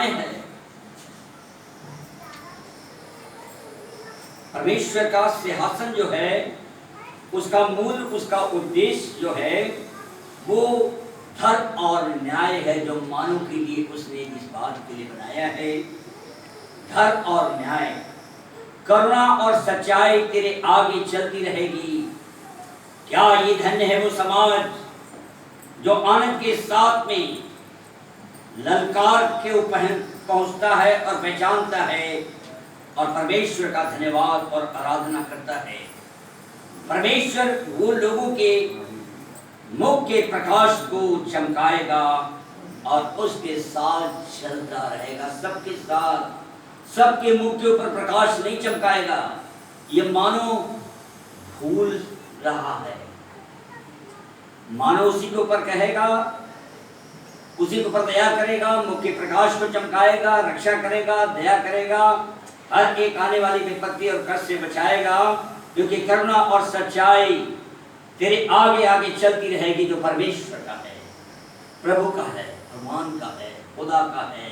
दाएं है। परमेश्वर का सिंहासन जो है उसका मूल, उसका उद्देश्य जो है वो धर्म और न्याय है, जो मानव के लिए उसने इस बात के लिए बनाया है। धर्म और न्याय, करुणा और सच्चाई तेरे आगे चलती रहेगी। क्या ये धन्य है वो समाज जो आनंद के साथ में ललकार के ऊपर पहुंचता है और पहचानता है और परमेश्वर का धन्यवाद और आराधना करता है। परमेश्वर वो लोगों के मुख के प्रकाश को चमकाएगा और उसके साथ चलता रहेगा। सबके साथ, सबके मुख के ऊपर प्रकाश नहीं चमकाएगा, ये मानो भूल रहा है। मानो उसी के ऊपर कहेगा, उसी के ऊपर दया करेगा, मुख के प्रकाश को चमकाएगा, रक्षा करेगा, दया करेगा, हर एक आने वाली विपत्ति और कष्ट से बचाएगा, क्योंकि करुणा और सच्चाई तेरे आगे आगे चलती रहेगी। जो परमेश्वर का है, प्रभु का है, भगवान का है, खुदा का है,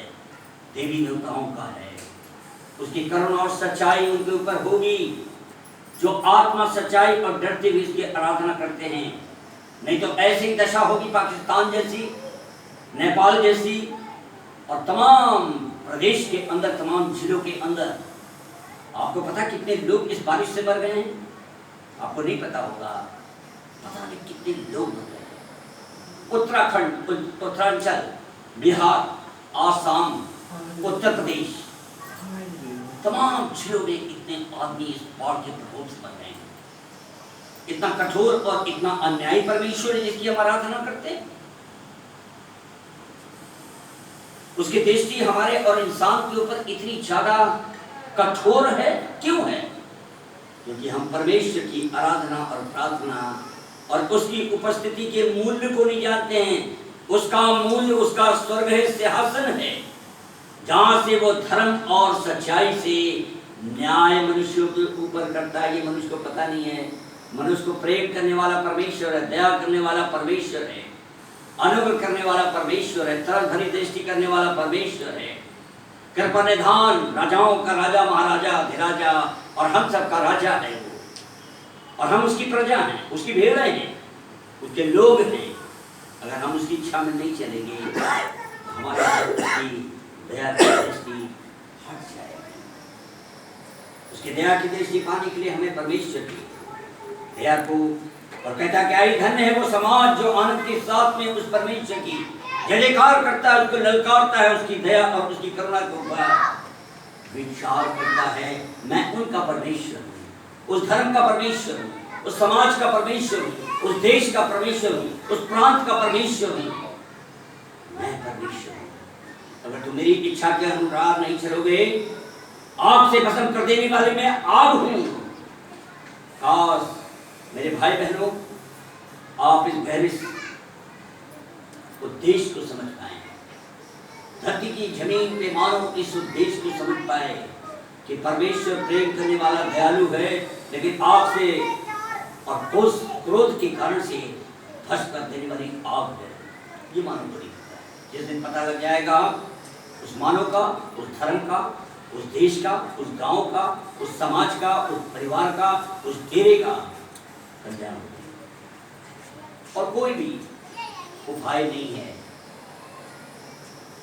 देवी देवताओं का है, उसकी करुणा और सच्चाई उनके ऊपर होगी जो आत्मा सच्चाई और डरते हुए उसकी आराधना करते हैं। नहीं तो ऐसी ही दशा होगी पाकिस्तान जैसी, नेपाल जैसी और तमाम प्रदेश के अंदर, तमाम जिलों के अंदर। आपको पता कितने लोग इस बारिश से मर गए हैं? आपको नहीं पता होगा, पता नहीं कितने लोग मर गए हैं। उत्तराखंड, उत्तरांचल, बिहार, आसाम, उत्तर प्रदेश, तमाम जिलों में इतने आदमी इस बाढ़ के प्रकोप से मर गए हैं। इतना कठोर और इतना अन्यायी परमेश्वर है जिसकी हम आराधना करते हैं। उसकी दृष्टि हमारे और इंसान के ऊपर इतनी ज्यादा कठोर है। क्यों है? क्योंकि हम परमेश्वर की आराधना और प्रार्थना और उसकी उपस्थिति के मूल्य को नहीं जानते हैं। उसका मूल्य, उसका स्वर्ग है, सिंहासन है, जहां से वो धर्म और सच्चाई से न्याय मनुष्यों के ऊपर करता है। ये मनुष्य को पता नहीं है। मनुष्य को प्रेम करने वाला परमेश्वर है, दया करने वाला परमेश्वर है, अनुग्रह करने वाला परमेश्वर है, तरल भरी दृष्टि करने वाला परमेश्वर है, कृपा निधान, राजाओं का राजा, महाराजा, अधिराजा और हम सब का राजा है वो। और हम उसकी प्रजा हैं, उसकी भेड़ें हैं, उसके लोग हैं। अगर हम उसकी इच्छा में नहीं चलेंगे तो हमारी दया की दृष्टि हट जाएगी। उसकी दया की दृष्टि पाने के लिए हमें परमेश्वर की दया को, और कहता क्या ही धन्य है वो समाज जो आनंद के साथ में उस परमेश्वर की जय जयकार करता है, उसको ललकारता है, उसकी दया और उसकी करुणा के ऊपर विचार करता है। मैं उनका परमेश्वर हूँ, उस धर्म का परमेश्वर हूँ, उस समाज का परमेश्वर हूँ, उस देश का परमेश्वर हूँ, उस प्रांत का परमेश्वर हूँ। मैं परमेश्वर हूँ। अगर तुम मेरी इच्छा के अनुसार नहीं चलोगे, आग से भस्म कर देने वाले मैं आग हूँ। काश मेरे भाई बहनों, आप इस गहरे उद्देश्य को समझ पाए, धरती की जमीन पे मानव इस उद्देश्य को समझ पाए कि परमेश्वर प्रेम करने वाला दयालु है, लेकिन आग से और क्रोध के कारण से भस्म कर देने वाली आग है। ये मानव को नहीं पता है। जिस दिन पता लग जाएगा उस मानव का, उस धर्म का, उस देश का, उस गांव का, उस समाज का, उस परिवार का, उस डेरे का कल्याण होगा। और कोई भी उपाय नहीं है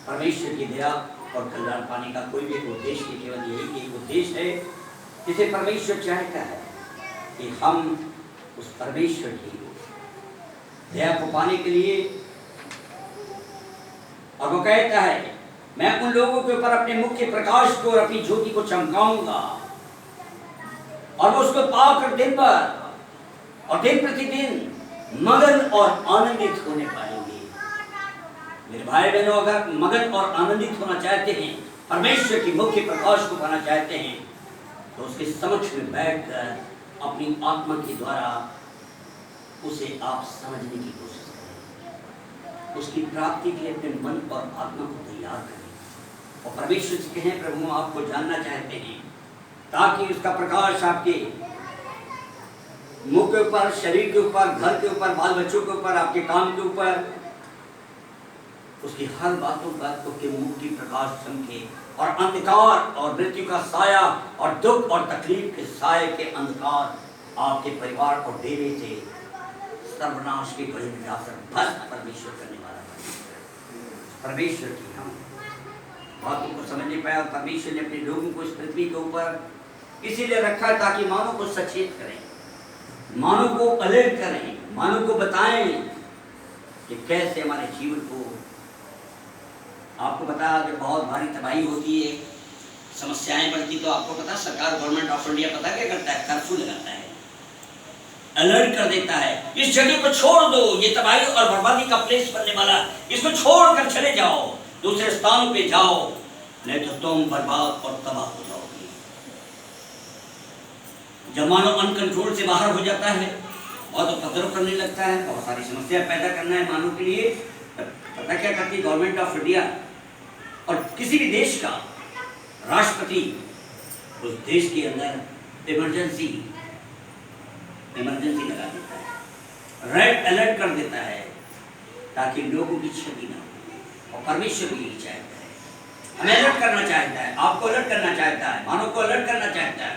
परमेश्वर की दया और कल्याण पाने का। कोई भी उद्देश्य नहीं, केवल यही एक उद्देश्य है जिसे परमेश्वर चाहता है कि हम उस परमेश्वर की दया को पाने के लिए, और वो कहता है मैं उन लोगों के ऊपर अपने मुख के प्रकाश को और अपनी ज्योति को चमकाऊंगा, और वो उसको पाकर दिन भर और दिन प्रतिदिन मगन और आनंदित होने पाएंगे। मेरे भाई बहनों, अगर मगन और आनंदित होना चाहते हैं, परमेश्वर की मुख्य प्रकाश को पाना चाहते हैं, तो उसके समक्ष में बैठकर अपनी आत्मा के द्वारा उसे आप समझने की कोशिश करें। उसकी प्राप्ति के लिए अपने मन और आत्मा को तैयार करें और परमेश्वर से कहें प्रभु हम आपको जानना चाहते हैं, ताकि उसका प्रकाश आपके मुख के ऊपर, शरीर के ऊपर, घर के ऊपर, बाल बच्चों के ऊपर, आपके काम के ऊपर, उसकी हर बातों के मुंह की प्रकाश चमके और अंधकार और मृत्यु का साया और दुख और तकलीफ के साये के अंधकार आपके परिवार को डेरे से सर्वनाश की बड़ी विरासत भस्म परमेश्वर करने वाला परमेश्वर की हम बातों को समझ नहीं पाया। परमेश्वर ने अपने लोगों को इस पृथ्वी के ऊपर इसीलिए रखा ताकि मानव को सचेत करें, मानव को अलर्ट करें, मानव को बताएं कि कैसे हमारे जीवन को। आपको पता है जब बहुत भारी तबाही होती है, समस्याएं बढ़ती, तो आपको पता सरकार गवर्नमेंट ऑफ इंडिया पता क्या करता है? कर्फ्यू लगाता है, अलर्ट कर देता है, इस जगह को छोड़ दो, ये तबाही और बर्बादी का प्लेस बनने वाला, इसको छोड़कर चले जाओ, दूसरे स्थानों पे जाओ, नहीं तो तुम बर्बाद और तबाह हो जाओगे। जब मानव अनकंट्रोल से बाहर हो जाता है और तो उपद्रव करने लगता है, बहुत सारी समस्या पैदा करना है मानव के लिए, पता क्या करती है गवर्नमेंट ऑफ इंडिया और किसी भी देश का राष्ट्रपति उस देश के अंदर इमरजेंसी लगा देता है, रेड अलर्ट कर देता है ताकि लोगों की क्षति ना हो। और परमेश्वर भी यही चाहता है, हमें अलर्ट करना चाहता है, आपको अलर्ट करना चाहता है, मानव को अलर्ट करना चाहता है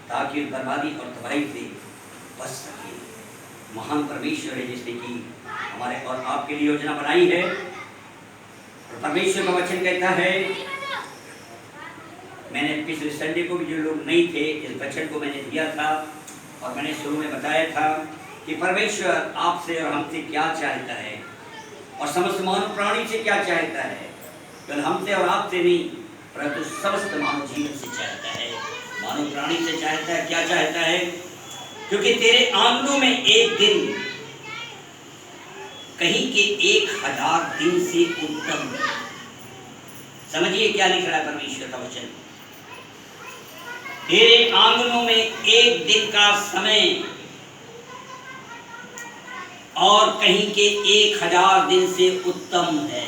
ताकि बर्बादी और तबाही से बच सके। महान परमेश्वर है जिसने कि हमारे और आपके लिए योजना बनाई है। और परमेश्वर का वचन कहता है, मैंने पिछले संडे को भी जो लोग नहीं थे इस वचन को मैंने दिया था और मैंने शुरू में बताया था कि परमेश्वर आपसे और हमसे क्या चाहता है और समस्त मानव प्राणी से क्या चाहता है। केवल हमसे और आपसे नहीं परंतु समस्त मानव जीवन से चाहता है, मानव प्राणी से चाहता है। क्या चाहता है? क्योंकि तेरे आंगनों में एक दिन कहीं के 1000 दिन से उत्तम। समझिए क्या लिख रहा है परमेश्वर का वचन। तेरे आंगनों में एक दिन का समय और कहीं के 1000 दिन से उत्तम है।